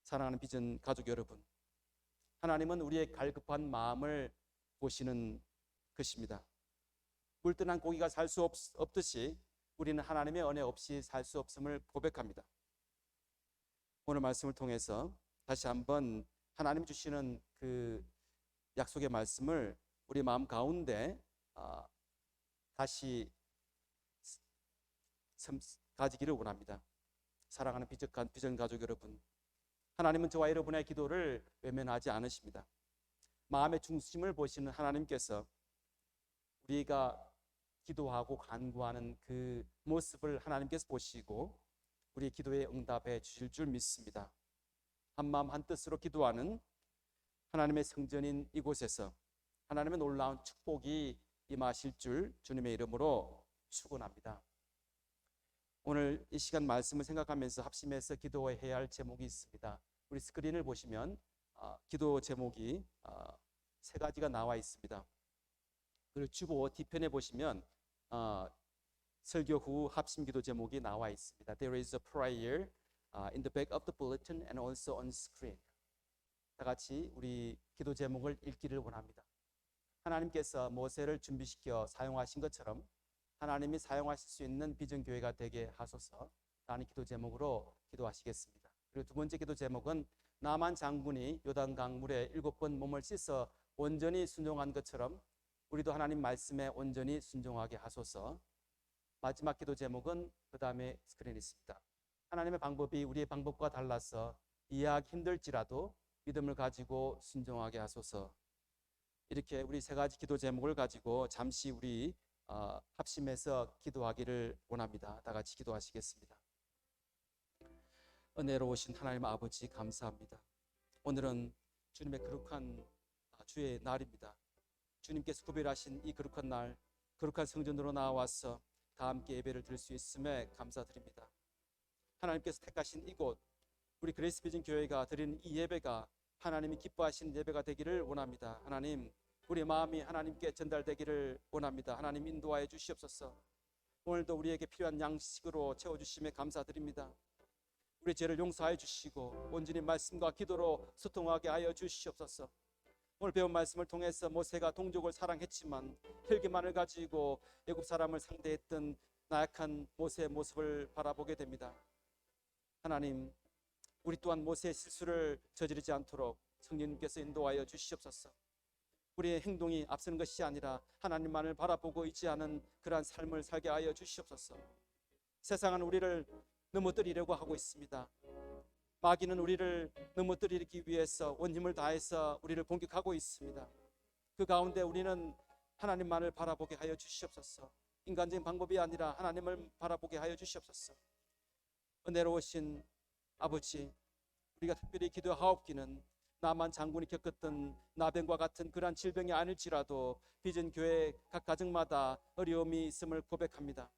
사랑하는 비전 가족 여러분, 하나님은 우리의 갈급한 마음을 보시는 것입니다. 물뜬한 고기가 살 수 없듯이 우리는 하나님의 은혜 없이 살 수 없음을 고백합니다. 오늘 말씀을 통해서 다시 한번 하나님 주시는 그 약속의 말씀을 우리 마음 가운데 다시 가지기를 원합니다. 사랑하는 비전 가족 여러분, 하나님은 저와 여러분의 기도를 외면하지 않으십니다. 마음의 중심을 보시는 하나님께서 우리가 기도하고 간구하는 그 모습을 하나님께서 보시고 우리의 기도에 응답해 주실 줄 믿습니다. 한마음 한뜻으로 기도하는 하나님의 성전인 이곳에서 하나님의 놀라운 축복이 임하실 줄 주님의 이름으로 축원합니다. 오늘 이 시간 말씀을 생각하면서 합심해서 기도해야 할 제목이 있습니다. 우리 스크린을 보시면 기도 제목이 3가지가 나와 있습니다. 그리고 주보 뒤편에 보시면 설교 후 합심 기도 제목이 나와 있습니다. There is a prayer in the back of the bulletin and also on screen. 다 같이 우리 기도 제목을 읽기를 원합니다. 하나님께서 모세를 준비시켜 사용하신 것처럼 하나님이 사용하실 수 있는 비전교회가 되게 하소서 라는 기도 제목으로 기도하시겠습니다. 그리고 두 번째 기도 제목은 나만 장군이 요단강 물에 7번 몸을 씻어 온전히 순종한 것처럼 우리도 하나님 말씀에 온전히 순종하게 하소서. 마지막 기도 제목은 그 다음에 스크린에 있습니다. 하나님의 방법이 우리의 방법과 달라서 이해하기 힘들지라도 믿음을 가지고 순종하게 하소서. 이렇게 우리 3가지 기도 제목을 가지고 잠시 우리 합심해서 기도하기를 원합니다. 다 같이 기도하시겠습니다. 은혜로우신 하나님 아버지 감사합니다. 오늘은 주님의 거룩한 주의 날입니다. 주님께서 구별하신 이 거룩한 날, 거룩한 성전으로 나와서 다 함께 예배를 드릴 수 있음에 감사드립니다. 하나님께서 택하신 이곳, 우리 그레이스 비전 교회가 드리는 이 예배가 하나님이 기뻐하시는 예배가 되기를 원합니다. 하나님, 우리 마음이 하나님께 전달되기를 원합니다. 하나님 인도하여 주시옵소서. 오늘도 우리에게 필요한 양식으로 채워주심에 감사드립니다. 우리 죄를 용서하여 주시고 온전히 말씀과 기도로 소통하게 하여 주시옵소서. 오늘 배운 말씀을 통해서 모세가 동족을 사랑했지만 혈기만을 가지고 애굽 사람을 상대했던 나약한 모세의 모습을 바라보게 됩니다. 하나님, 우리 또한 모세의 실수를 저지르지 않도록 성령님께서 인도하여 주시옵소서. 우리의 행동이 앞서는 것이 아니라 하나님만을 바라보고 있지 않은 그러한 삶을 살게 하여 주시옵소서. 세상은 우리를 넘어뜨리려고 하고 있습니다. 마귀는 우리를 넘어뜨리기 위해서 온 힘을 다해서 우리를 공격하고 있습니다. 그 가운데 우리는 하나님만을 바라보게 하여 주시옵소서. 인간적인 방법이 아니라 하나님을 바라보게 하여 주시옵소서. 은혜로우신 아버지, 우리가 특별히 기도하옵기는 나만 장군이 겪었던 나병과 같은 그러한 질병이 아닐지라도 비전교회 각 가정마다 어려움이 있음을 고백합니다.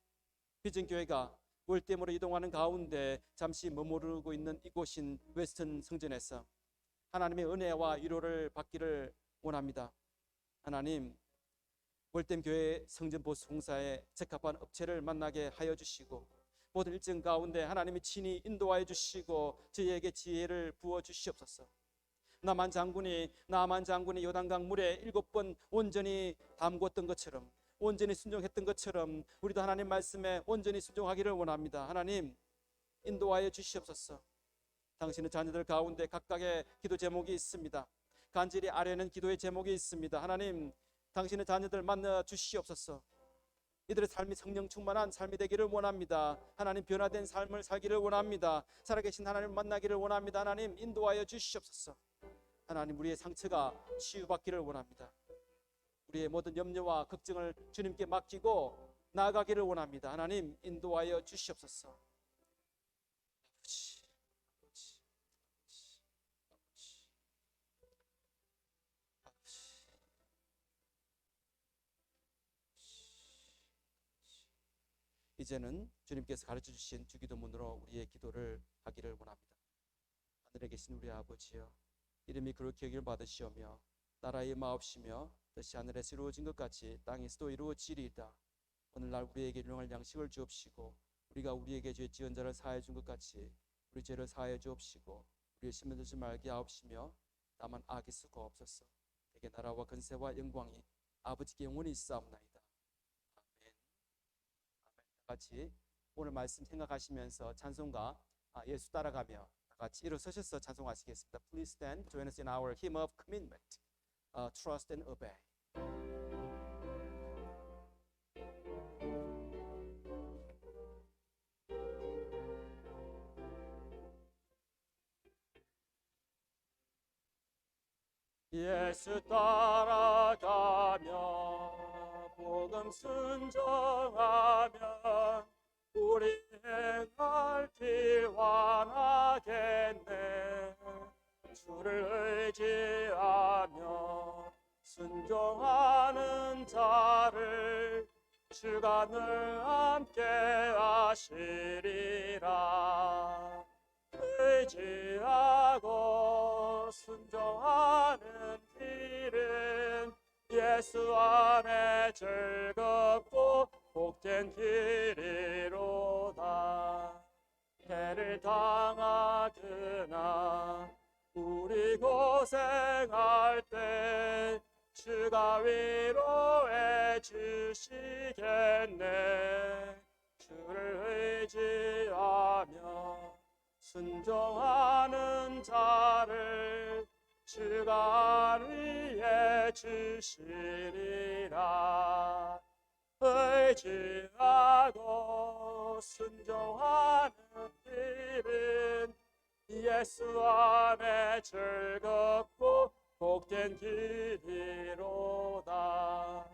비전교회가 월댐으로 이동하는 가운데 잠시 머무르고 있는 이곳인 웨스턴 성전에서 하나님의 은혜와 위로를 받기를 원합니다. 하나님, 월댐 교회 성전 보수 공사에 적합한 업체를 만나게 하여 주시고 모든 일정 가운데 하나님이 친히 인도하여 주시고 저희에게 지혜를 부어 주시옵소서. 나만 장군이 요단강 물에 7번 온전히 담궜던 것처럼, 온전히 순종했던 것처럼 우리도 하나님 말씀에 온전히 순종하기를 원합니다. 하나님, 인도하여 주시옵소서. 당신의 자녀들 가운데 각각의 기도 제목이 있습니다. 간절히 아뢰는 기도의 제목이 있습니다. 하나님, 당신의 자녀들 만나 주시옵소서. 이들의 삶이 성령 충만한 삶이 되기를 원합니다. 하나님, 변화된 삶을 살기를 원합니다. 살아계신 하나님 만나기를 원합니다. 하나님, 인도하여 주시옵소서. 하나님, 우리의 상처가 치유받기를 원합니다. 우리의 모든 염려와 걱정을 주님께 맡기고 나아가기를 원합니다. 하나님, 인도하여 주시옵소서. 이제는 주님께서 가르쳐 주신 주기도문으로 우리의 기도를 하기를 원합니다. 하늘에 계신 우리 아버지여, 이름이 그렇게 여길 받으시오며 나라의 마옵시며 뜻이 하늘에서 이루어진 것 같이 땅에서도 이루어지리이다. 오늘날 우리에게 일용할 양식을 주옵시고 우리가 우리에게 죄 지은 자를 사하여 준 것 같이 우리 죄를 사하여 주옵시고 우리의 시험에 들지 말게 하옵시며 다만 악에서 구하옵소서. 내게 나라와 권세와 영광이 아버지께 영원히 있사옵나이다. 아멘. 같이 오늘 말씀 생각하시면서 찬송가 예수 따라가며 같이 일어서셔서 찬송하시겠습니다. Please stand, join us in our hymn of commitment, trust and obey. 예수 따라가며 복음 순종하면 우리 행할 길 완하겠네. 주를 의지하며 순종하는 자를 주가 늘 함께 하시리라. 의지하고 순종하는 길은 예수 안에 즐겁고 복된 길이로다. 해를 당하드나 우리 고생할 때 주가 위로해 주시겠네. 주를 의지하며 순종하는 자를 주가 위해 주시리라. 의지하고 순종하는 길은 예수 안에 즐겁고 복된 길이로다.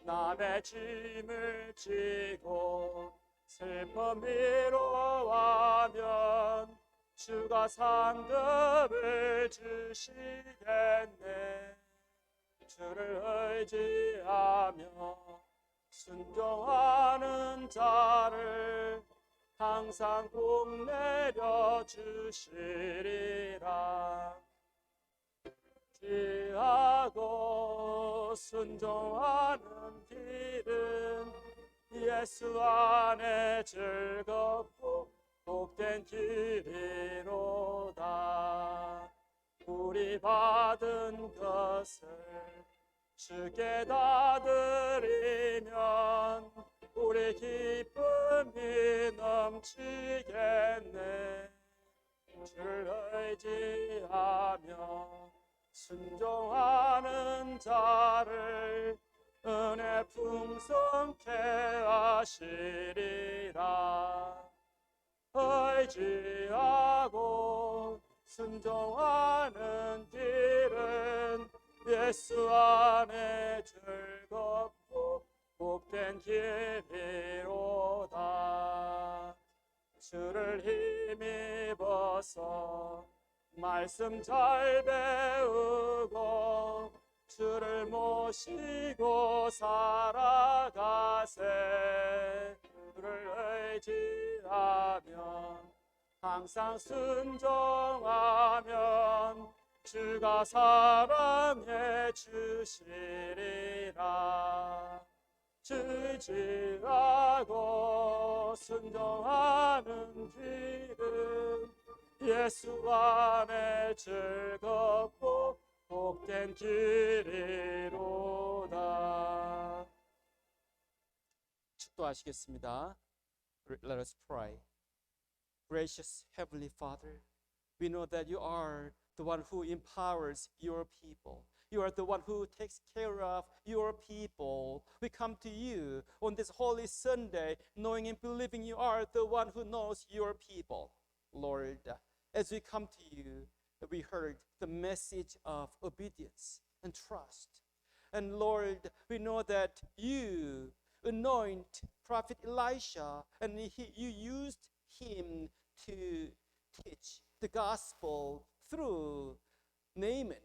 남의 짐을 지고 슬픔 위로하면 주가 상급을 주시겠네. 주를 의지하며 순종하는 자를 항상 복 내려 주시리라. 지하고 순종하는 길은 예수 안에 즐겁고 복된 길이로다. 우리 받은 것을 주께 다 드리면 우리 기쁨이 넘치겠네. 주를 의지하며 순종하는 자를 은혜 풍성케 하시리라. 의지하고 순종하는 길은 예수 안에 즐겁고 복된 길이로다. 주를 힘입어서 말씀 잘 배우고 주를 모시고 살아가세. 주를 의지하면 항상 순종하면 주가 사랑해 주시리라. 주지하고 순종하는 길은 예수 안에 즐겁고 복된 길이로다. 축도하시겠습니다. Let us pray. Gracious Heavenly Father, we know that you are the one who empowers your people. You are the one who takes care of your people. We come to you on this Holy Sunday, knowing and believing you are the one who knows your people. Lord, as we come to you, we heard the message of obedience and trust. And Lord, we know that you anoint Prophet Elisha, and you used him to teach the gospel through Naaman.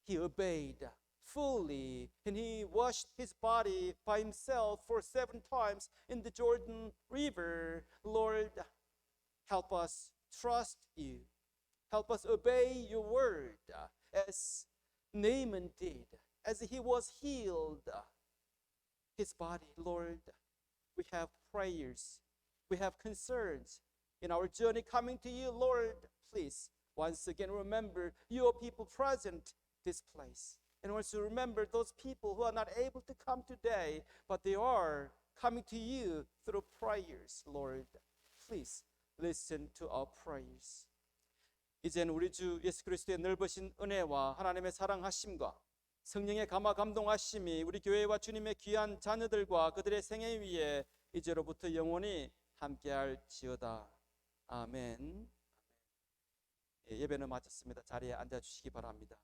He obeyed fully, and he washed his body by himself for 7 times in the Jordan River. Lord, help us trust you. Help us obey your word as Naaman did, as he was healed his body. Lord, we have prayers, we have concerns in our journey coming to you. Lord, please once again remember your people present this place, and also remember those people who are not able to come today, but they are coming to you through prayers. Lord, please listen to our prayers. 이제는 우리 주 예수 그리스도의 넓으신 은혜와 하나님의 사랑하심과 성령의 감화 감동하심이 우리 교회와 주님의 귀한 자녀들과 그들의 생애 위에 이제로부터 영원히 함께할지어다. 아멘. 예배는 마쳤습니다. 자리에 앉아주시기 바랍니다.